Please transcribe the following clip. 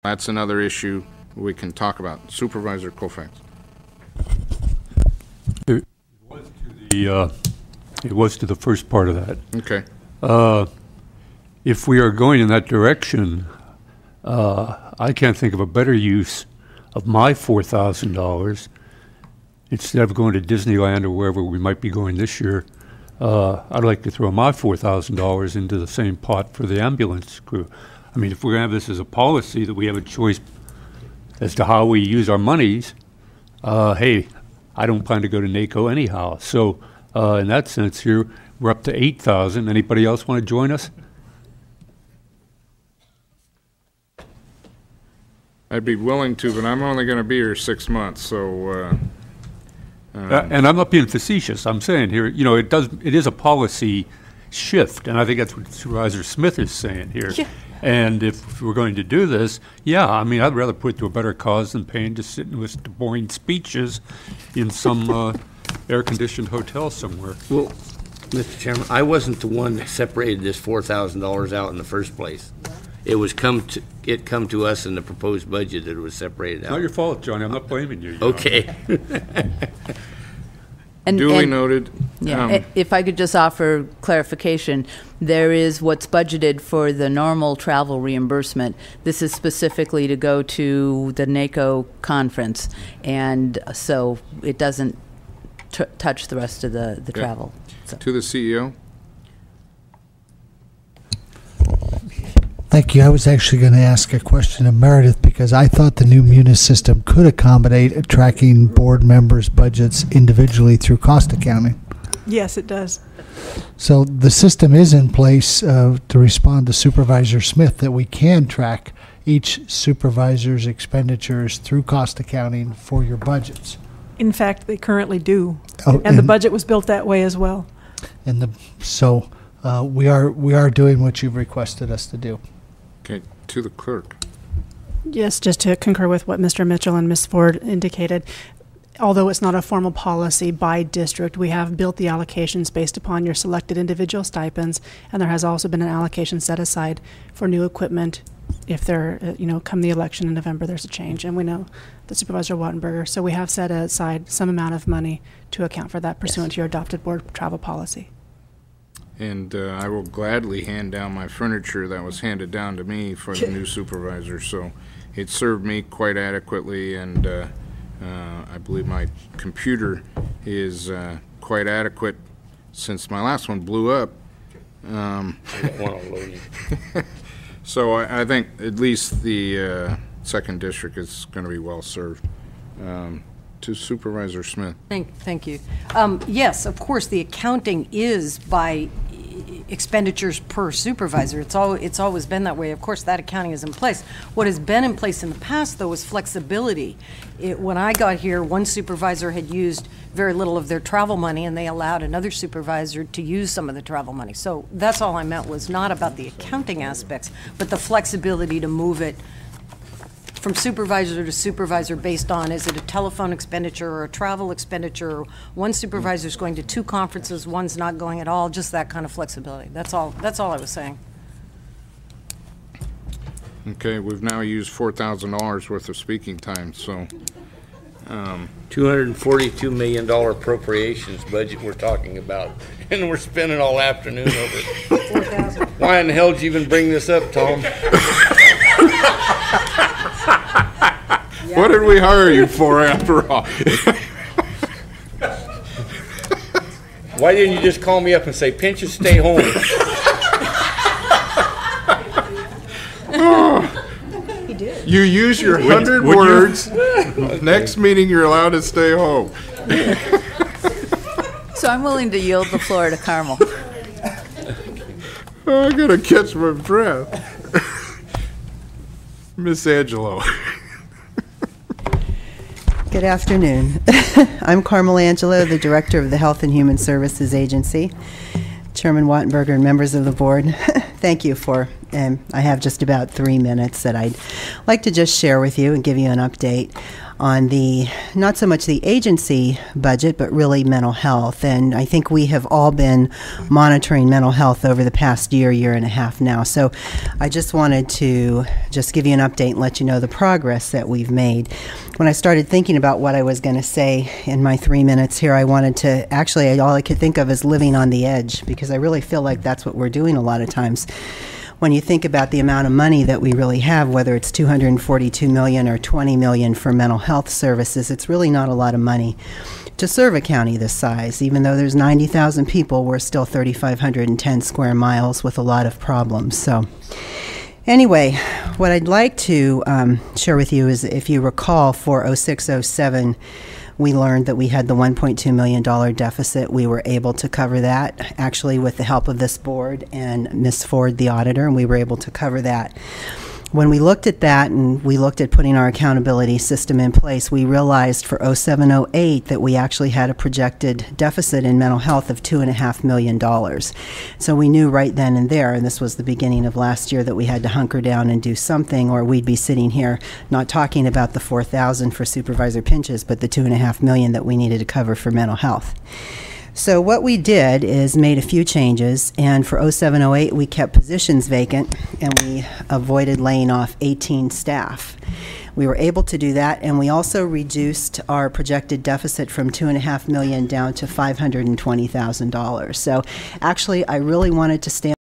that's another issue we can talk about. Supervisor Colfax. It was to the first part of that. Okay. If we are going in that direction, I can't think of a better use of my $4,000. Instead of going to Disneyland or wherever we might be going this year, I'd like to throw my $4,000 into the same pot for the ambulance crew. I mean, if we're going to have this as a policy that we have a choice as to how we use our monies, hey, I don't plan to go to NACO anyhow. So in that sense here, we're up to $8,000. Anybody else want to join us? I'd be willing to, but I'm only going to be here 6 months, so... and I'm not being facetious. I'm saying here, you know, it is a policy shift, and I think that's what Supervisor Smith is saying here. Yeah. And if we're going to do this, yeah, I mean, I'd rather put it to a better cause than paying to sit and listen to boring speeches in some air-conditioned hotel somewhere. Well, Mr. Chairman, I wasn't the one that separated this $4,000 out in the first place. It was come to us in the proposed budget that it was separated out. It's not your fault, Johnny. I'm not blaming you. Okay. Duly noted. Yeah, if I could just offer clarification, there is what's budgeted for the normal travel reimbursement. This is specifically to go to the NACO conference, and so it doesn't touch the rest of the travel. So. To the CEO. Thank you. I was actually going to ask a question of Meredith because I thought the new Munis system could accommodate tracking board members' budgets individually through cost accounting. Yes, it does. So the system is in place to respond to Supervisor Smith that we can track each supervisor's expenditures through cost accounting for your budgets. In fact, they currently do. Oh, and the budget was built that way as well. And so we are doing what you've requested us to do. Okay, to the clerk. Yes, just to concur with what Mr. Mitchell and Ms. Ford indicated, although it's not a formal policy by district, we have built the allocations based upon your selected individual stipends, and there has also been an allocation set aside for new equipment if there, come the election in November, there's a change, and we know that Supervisor Wattenberger, so we have set aside some amount of money to account for that pursuant to your adopted board travel policy. And I will gladly hand down my furniture that was handed down to me for the new supervisor. So it served me quite adequately, and I believe my computer is quite adequate since my last one blew up. So I think at least the second district is going to be well served. To Supervisor Smith. Thank you. Yes, of course, the accounting is by expenditures per supervisor. It's always been that way. Of course, that accounting is in place. What has been in place in the past, though, is flexibility. When I got here, one supervisor had used very little of their travel money, and they allowed another supervisor to use some of the travel money. So that's all I meant, was not about the accounting aspects, but the flexibility to move it from supervisor to supervisor based on, is it a telephone expenditure or a travel expenditure? One supervisor is going to 2 conferences, one's not going at all, just that kind of flexibility. That's all I was saying. Okay, we've now used $4,000 worth of speaking time, so. $242 million appropriations budget we're talking about, and we're spending all afternoon over it. Why in the hell did you even bring this up, Tom? What did we hire you for after all? Why didn't you just call me up and say, pinch and stay home? He did. You use your 100 words. Next meeting, you're allowed to stay home. So I'm willing to yield the floor to Carmel. Oh, I gotta catch my breath. Miss Angelo. Good afternoon. I'm Carmel Angelo, the Director of the Health and Human Services Agency. Chairman Wattenberger and members of the board, thank you for and I have just about 3 minutes that I'd like to just share with you and give you an update on the, not so much the agency budget, but really mental health. And I think we have all been monitoring mental health over the past year and a half now. So I just wanted to just give you an update and let you know the progress that we've made. When I started thinking about what I was going to say in my 3 minutes here, I wanted to, actually, all I could think of is living on the edge, because I really feel like that's what we're doing a lot of times. When you think about the amount of money that we really have, whether it's $242 million or $20 million for mental health services, it's really not a lot of money to serve a county this size. Even though there's 90,000 people, we're still 3,510 square miles with a lot of problems. So anyway, what I'd like to share with you is, if you recall, for 06-07, we learned that we had the $1.2 million deficit. We were able to cover that, actually, with the help of this board and Ms. Ford, the auditor, and we were able to cover that. When we looked at that and we looked at putting our accountability system in place, we realized for 07-08 that we actually had a projected deficit in mental health of $2.5 million. So we knew right then and there, and this was the beginning of last year, that we had to hunker down and do something, or we'd be sitting here not talking about the $4,000 for supervisor pinches, but the $2.5 million that we needed to cover for mental health. So what we did is made a few changes, and for 07-08 we kept positions vacant and we avoided laying off 18 staff. We were able to do that, and we also reduced our projected deficit from $2.5 million down to $520,000. So actually, I really wanted to stand